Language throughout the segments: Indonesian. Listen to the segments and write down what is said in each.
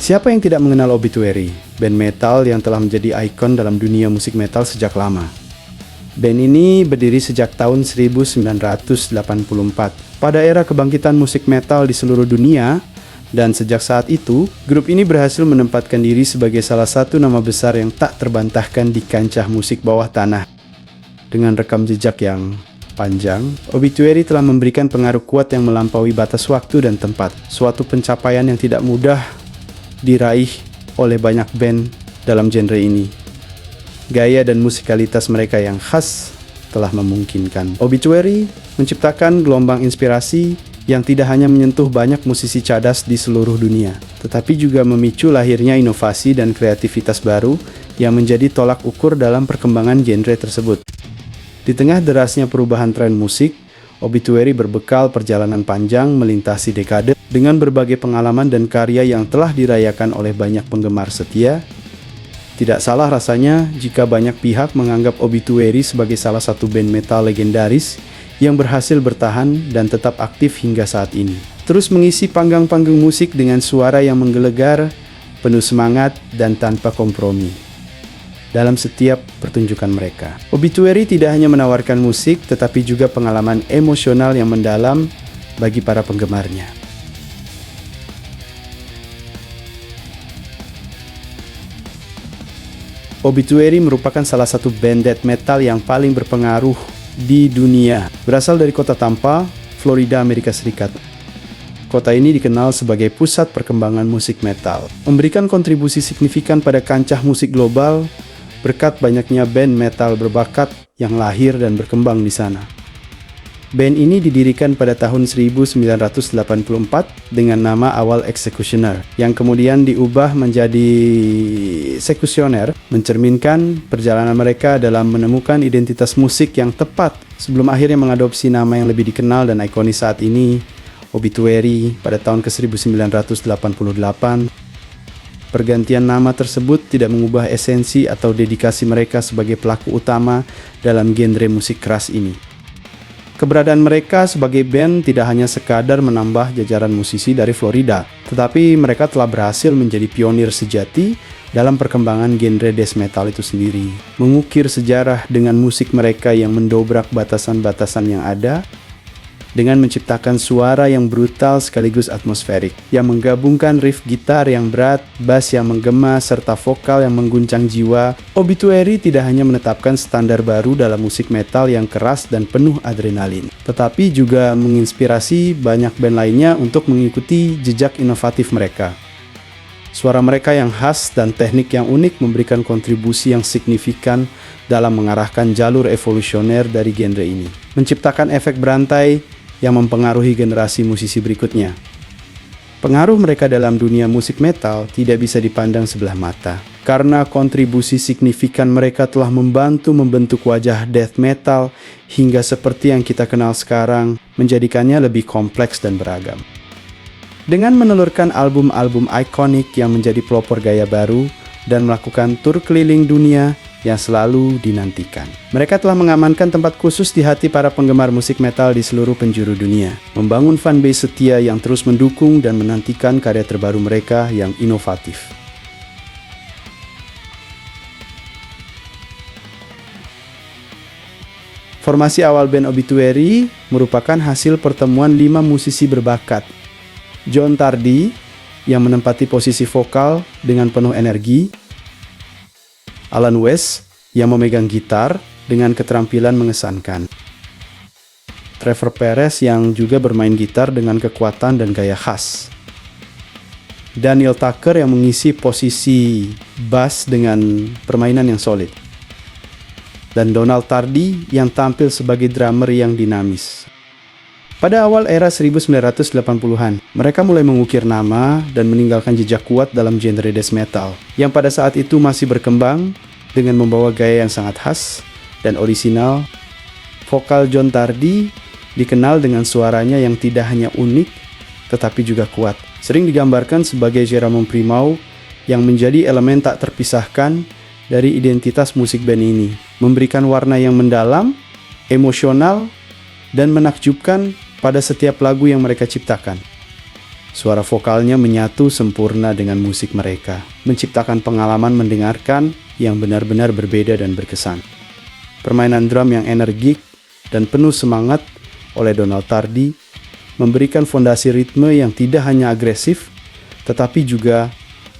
Siapa yang tidak mengenal Obituary, band metal yang telah menjadi ikon dalam dunia musik metal sejak lama. Band ini berdiri sejak tahun 1984, pada era kebangkitan musik metal di seluruh dunia, dan sejak saat itu, grup ini berhasil menempatkan diri sebagai salah satu nama besar yang tak terbantahkan di kancah musik bawah tanah. Dengan rekam jejak yang panjang, Obituary telah memberikan pengaruh kuat yang melampaui batas waktu dan tempat, suatu pencapaian yang tidak mudah diraih oleh banyak band dalam genre ini. Gaya dan musikalitas mereka yang khas telah memungkinkan Obituary menciptakan gelombang inspirasi yang tidak hanya menyentuh banyak musisi cadas di seluruh dunia, tetapi juga memicu lahirnya inovasi dan kreativitas baru yang menjadi tolak ukur dalam perkembangan genre tersebut. Di tengah derasnya perubahan tren musik, Obituary berbekal perjalanan panjang melintasi dekade dengan berbagai pengalaman dan karya yang telah dirayakan oleh banyak penggemar setia. Tidak salah rasanya jika banyak pihak menganggap Obituary sebagai salah satu band metal legendaris yang berhasil bertahan dan tetap aktif hingga saat ini. Terus mengisi panggung-panggung musik dengan suara yang menggelegar, penuh semangat, dan tanpa kompromi dalam setiap pertunjukan mereka. Obituary tidak hanya menawarkan musik, tetapi juga pengalaman emosional yang mendalam bagi para penggemarnya. Obituary merupakan salah satu band death metal yang paling berpengaruh di dunia. Berasal dari kota Tampa, Florida, Amerika Serikat. Kota ini dikenal sebagai pusat perkembangan musik metal, memberikan kontribusi signifikan pada kancah musik global berkat banyaknya band metal berbakat yang lahir dan berkembang di sana. Band ini didirikan pada tahun 1984 dengan nama awal Executioner, yang kemudian diubah menjadi Sekusioner, mencerminkan perjalanan mereka dalam menemukan identitas musik yang tepat sebelum akhirnya mengadopsi nama yang lebih dikenal dan ikonis saat ini, Obituary, pada tahun ke-1988. Pergantian nama tersebut tidak mengubah esensi atau dedikasi mereka sebagai pelaku utama dalam genre musik keras ini. Keberadaan mereka sebagai band tidak hanya sekadar menambah jajaran musisi dari Florida, tetapi mereka telah berhasil menjadi pionir sejati dalam perkembangan genre death metal itu sendiri. Mengukir sejarah dengan musik mereka yang mendobrak batasan-batasan yang ada, dengan menciptakan suara yang brutal sekaligus atmosferik, yang menggabungkan riff gitar yang berat, bass yang menggema, serta vokal yang mengguncang jiwa. Obituary tidak hanya menetapkan standar baru dalam musik metal yang keras dan penuh adrenalin, tetapi juga menginspirasi banyak band lainnya untuk mengikuti jejak inovatif mereka. Suara mereka yang khas dan teknik yang unik memberikan kontribusi yang signifikan dalam mengarahkan jalur evolusioner dari genre ini, menciptakan efek berantai yang mempengaruhi generasi musisi berikutnya. Pengaruh mereka dalam dunia musik metal tidak bisa dipandang sebelah mata, karena kontribusi signifikan mereka telah membantu membentuk wajah death metal hingga seperti yang kita kenal sekarang, menjadikannya lebih kompleks dan beragam. Dengan menelurkan album-album ikonik yang menjadi pelopor gaya baru dan melakukan tur keliling dunia yang selalu dinantikan, mereka telah mengamankan tempat khusus di hati para penggemar musik metal di seluruh penjuru dunia, membangun fanbase setia yang terus mendukung dan menantikan karya terbaru mereka yang inovatif. Formasi awal band Obituary merupakan hasil pertemuan 5 musisi berbakat. John Tardy yang menempati posisi vokal dengan penuh energi, Alan West yang memegang gitar dengan keterampilan mengesankan, Trevor Perez yang juga bermain gitar dengan kekuatan dan gaya khas, Daniel Tucker yang mengisi posisi bass dengan permainan yang solid, dan Donald Tardy yang tampil sebagai drummer yang dinamis. Pada awal era 1980-an, mereka mulai mengukir nama dan meninggalkan jejak kuat dalam genre death metal, yang pada saat itu masih berkembang dengan membawa gaya yang sangat khas dan orisinal. Vokal John Tardy dikenal dengan suaranya yang tidak hanya unik, tetapi juga kuat. Sering digambarkan sebagai Jerome Primau yang menjadi elemen tak terpisahkan dari identitas musik band ini, memberikan warna yang mendalam, emosional, dan menakjubkan pada setiap lagu yang mereka ciptakan. Suara vokalnya menyatu sempurna dengan musik mereka, menciptakan pengalaman mendengarkan yang benar-benar berbeda dan berkesan. Permainan drum yang energik dan penuh semangat oleh Donald Tardy memberikan fondasi ritme yang tidak hanya agresif, tetapi juga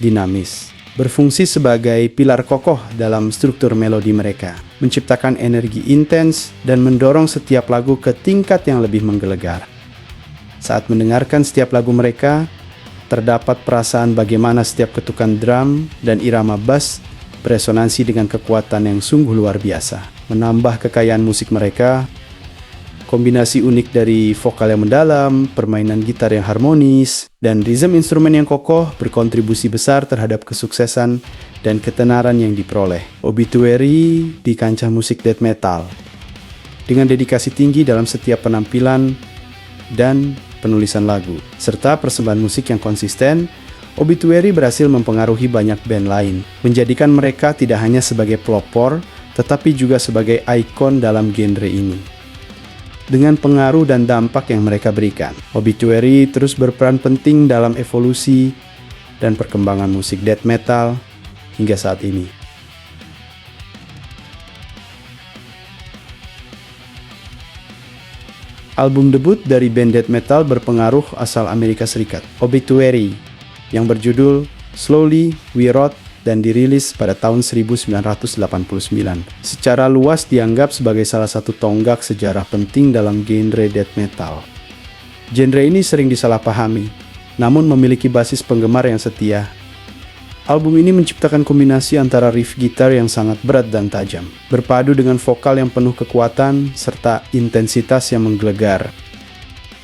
dinamis. Berfungsi sebagai pilar kokoh dalam struktur melodi mereka, menciptakan energi intens dan mendorong setiap lagu ke tingkat yang lebih menggelegar. Saat mendengarkan setiap lagu mereka, terdapat perasaan bagaimana setiap ketukan drum dan irama bass beresonansi dengan kekuatan yang sungguh luar biasa. Menambah kekayaan musik mereka, kombinasi unik dari vokal yang mendalam, permainan gitar yang harmonis, dan rhythm instrumen yang kokoh berkontribusi besar terhadap kesuksesan dan ketenaran yang diperoleh Obituary di kancah musik death metal. Dengan dedikasi tinggi dalam setiap penampilan dan penulisan lagu, serta persembahan musik yang konsisten, Obituary berhasil mempengaruhi banyak band lain, menjadikan mereka tidak hanya sebagai pelopor, tetapi juga sebagai ikon dalam genre ini. Dengan pengaruh dan dampak yang mereka berikan, Obituary terus berperan penting dalam evolusi dan perkembangan musik death metal hingga saat ini. Album debut dari band death metal berpengaruh asal Amerika Serikat, Obituary, yang berjudul Slowly We Rot dan dirilis pada tahun 1989. Secara luas dianggap sebagai salah satu tonggak sejarah penting dalam genre death metal. Genre ini sering disalahpahami, namun memiliki basis penggemar yang setia. Album ini menciptakan kombinasi antara riff gitar yang sangat berat dan tajam, berpadu dengan vokal yang penuh kekuatan serta intensitas yang menggelegar.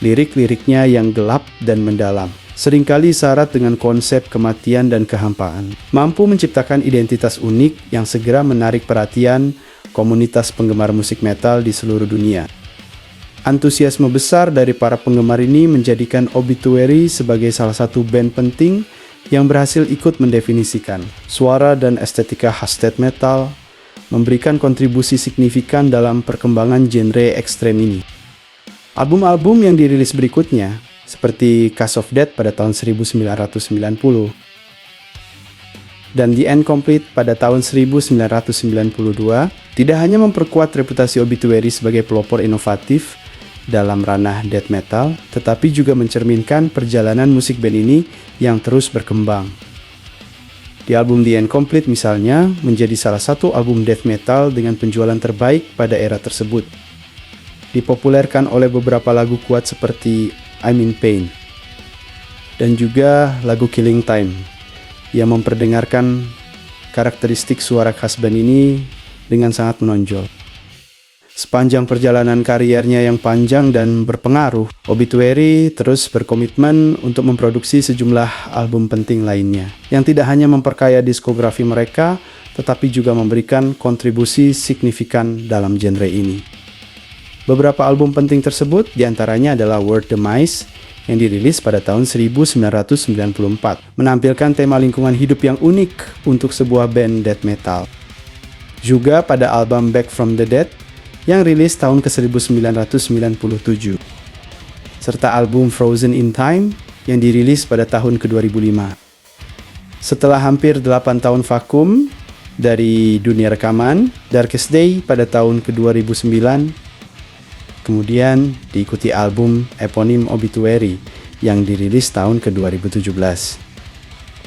Lirik-liriknya yang gelap dan mendalam, seringkali syarat dengan konsep kematian dan kehampaan, mampu menciptakan identitas unik yang segera menarik perhatian komunitas penggemar musik metal di seluruh dunia. Antusiasme besar dari para penggemar ini menjadikan Obituary sebagai salah satu band penting yang berhasil ikut mendefinisikan suara dan estetika khas death metal, memberikan kontribusi signifikan dalam perkembangan genre ekstrem ini. Album-album yang dirilis berikutnya, seperti Cause of Death pada tahun 1990 dan The Incomplete pada tahun 1992, tidak hanya memperkuat reputasi Obituary sebagai pelopor inovatif dalam ranah death metal, tetapi juga mencerminkan perjalanan musik band ini yang terus berkembang. Di album The Incomplete misalnya, menjadi salah satu album death metal dengan penjualan terbaik pada era tersebut. Dipopulerkan oleh beberapa lagu kuat seperti I'm in Pain, dan juga lagu Killing Time, yang memperdengarkan karakteristik suara khas band ini dengan sangat menonjol. Sepanjang perjalanan kariernya yang panjang dan berpengaruh, Obituary terus berkomitmen untuk memproduksi sejumlah album penting lainnya, yang tidak hanya memperkaya diskografi mereka, tetapi juga memberikan kontribusi signifikan dalam genre ini. Beberapa album penting tersebut diantaranya adalah World Demise yang dirilis pada tahun 1994, menampilkan tema lingkungan hidup yang unik untuk sebuah band death metal. Juga pada album Back from the Dead yang rilis tahun ke-1997, serta album Frozen in Time yang dirilis pada tahun ke-2005. Setelah hampir 8 tahun vakum dari dunia rekaman, Darkest Day pada tahun ke-2009, kemudian diikuti album eponim Obituary yang dirilis tahun ke-2017.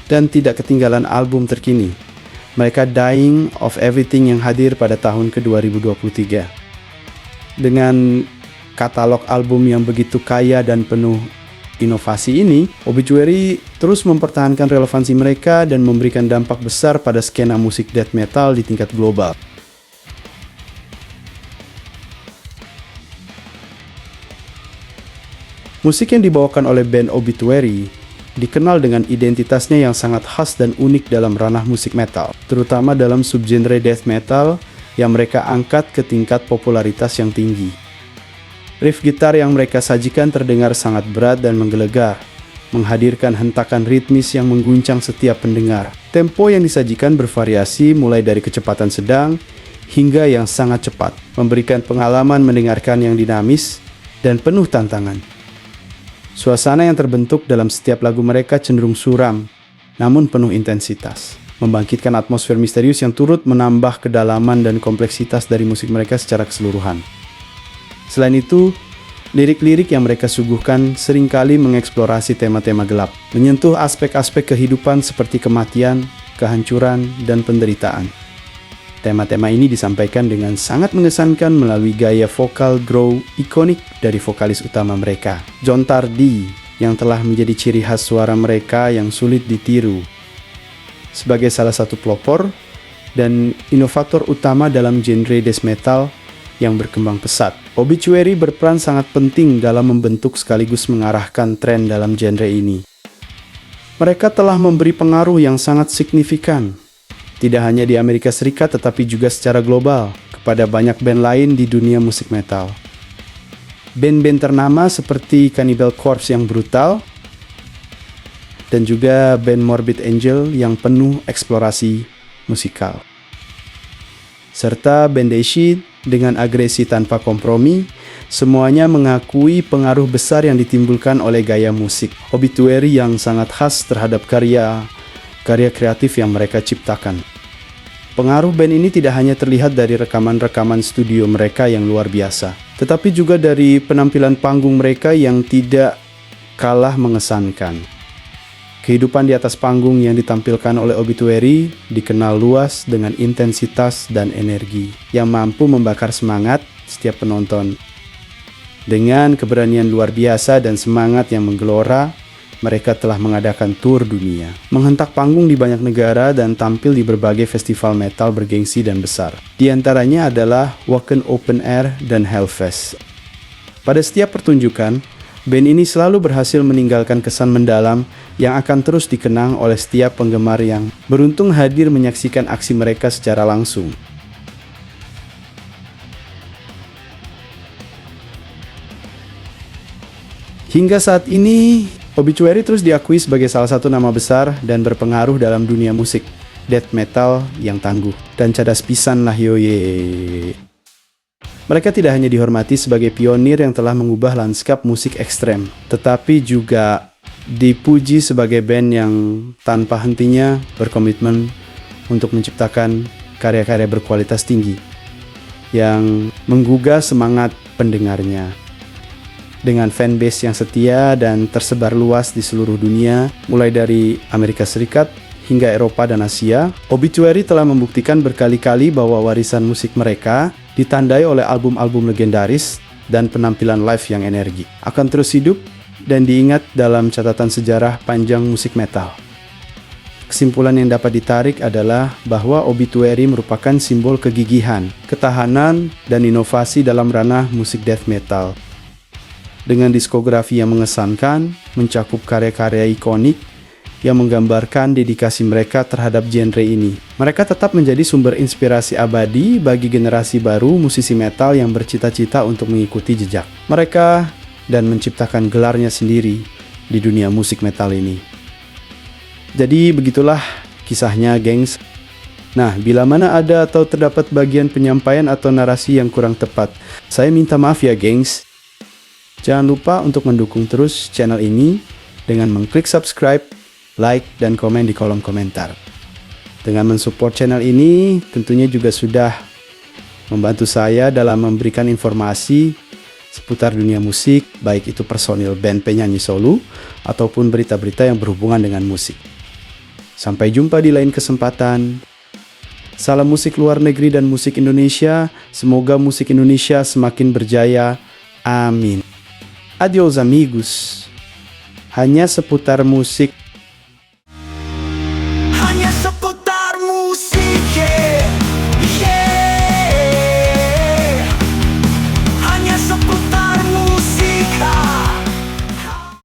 Dan tidak ketinggalan album terkini, mereka Dying of Everything yang hadir pada tahun ke-2023. Dengan katalog album yang begitu kaya dan penuh inovasi ini, Obituary terus mempertahankan relevansi mereka dan memberikan dampak besar pada skena musik death metal di tingkat global. Musik yang dibawakan oleh band Obituary dikenal dengan identitasnya yang sangat khas dan unik dalam ranah musik metal, terutama dalam subgenre death metal yang mereka angkat ke tingkat popularitas yang tinggi. Riff gitar yang mereka sajikan terdengar sangat berat dan menggelegar, menghadirkan hentakan ritmis yang mengguncang setiap pendengar. Tempo yang disajikan bervariasi mulai dari kecepatan sedang hingga yang sangat cepat, memberikan pengalaman mendengarkan yang dinamis dan penuh tantangan. Suasana yang terbentuk dalam setiap lagu mereka cenderung suram, namun penuh intensitas, membangkitkan atmosfer misterius yang turut menambah kedalaman dan kompleksitas dari musik mereka secara keseluruhan. Selain itu, lirik-lirik yang mereka suguhkan seringkali mengeksplorasi tema-tema gelap, menyentuh aspek-aspek kehidupan seperti kematian, kehancuran, dan penderitaan. Tema-tema ini disampaikan dengan sangat mengesankan melalui gaya vokal growl ikonik dari vokalis utama mereka, John Tardy, yang telah menjadi ciri khas suara mereka yang sulit ditiru. Sebagai salah satu pelopor dan inovator utama dalam genre death metal yang berkembang pesat, Obituary berperan sangat penting dalam membentuk sekaligus mengarahkan tren dalam genre ini. Mereka telah memberi pengaruh yang sangat signifikan, tidak hanya di Amerika Serikat tetapi juga secara global kepada banyak band lain di dunia musik metal. Band-band ternama seperti Cannibal Corpse yang brutal, dan juga band Morbid Angel yang penuh eksplorasi musikal. Serta band Deicide dengan agresi tanpa kompromi, semuanya mengakui pengaruh besar yang ditimbulkan oleh gaya musik Obituary yang sangat khas terhadap karya kreatif yang mereka ciptakan. Pengaruh band ini tidak hanya terlihat dari rekaman-rekaman studio mereka yang luar biasa, tetapi juga dari penampilan panggung mereka yang tidak kalah mengesankan. Kehidupan di atas panggung yang ditampilkan oleh Obituary dikenal luas dengan intensitas dan energi yang mampu membakar semangat setiap penonton. Dengan keberanian luar biasa dan semangat yang menggelora, mereka telah mengadakan tur dunia, menghentak panggung di banyak negara dan tampil di berbagai festival metal bergengsi dan besar. Di antaranya adalah Wacken Open Air dan Hellfest. Pada setiap pertunjukan, band ini selalu berhasil meninggalkan kesan mendalam yang akan terus dikenang oleh setiap penggemar yang beruntung hadir menyaksikan aksi mereka secara langsung. Hingga saat ini, Obituary terus diakui sebagai salah satu nama besar dan berpengaruh dalam dunia musik death metal yang tangguh dan cadas pisan lah yoye. Mereka tidak hanya dihormati sebagai pionir yang telah mengubah lanskap musik ekstrem, tetapi juga dipuji sebagai band yang tanpa hentinya berkomitmen untuk menciptakan karya-karya berkualitas tinggi yang menggugah semangat pendengarnya. Dengan fanbase yang setia dan tersebar luas di seluruh dunia, mulai dari Amerika Serikat hingga Eropa dan Asia, Obituary telah membuktikan berkali-kali bahwa warisan musik mereka ditandai oleh album-album legendaris dan penampilan live yang energi, akan terus hidup dan diingat dalam catatan sejarah panjang musik metal. Kesimpulan yang dapat ditarik adalah bahwa Obituary merupakan simbol kegigihan, ketahanan, dan inovasi dalam ranah musik death metal. Dengan diskografi yang mengesankan, mencakup karya-karya ikonik yang menggambarkan dedikasi mereka terhadap genre ini. Mereka tetap menjadi sumber inspirasi abadi bagi generasi baru musisi metal yang bercita-cita untuk mengikuti jejak mereka dan menciptakan gelarnya sendiri di dunia musik metal ini. Jadi begitulah kisahnya, gengs. Nah, bila mana ada atau terdapat bagian penyampaian atau narasi yang kurang tepat, saya minta maaf ya, gengs. Jangan lupa untuk mendukung terus channel ini dengan mengklik subscribe, like, dan komen di kolom komentar. Dengan mensupport channel ini, tentunya juga sudah membantu saya dalam memberikan informasi seputar dunia musik, baik itu personil band penyanyi solo, ataupun berita-berita yang berhubungan dengan musik. Sampai jumpa di lain kesempatan. Salam musik luar negeri dan musik Indonesia. Semoga musik Indonesia semakin berjaya. Amin. Adios amigos. Hanya seputar musik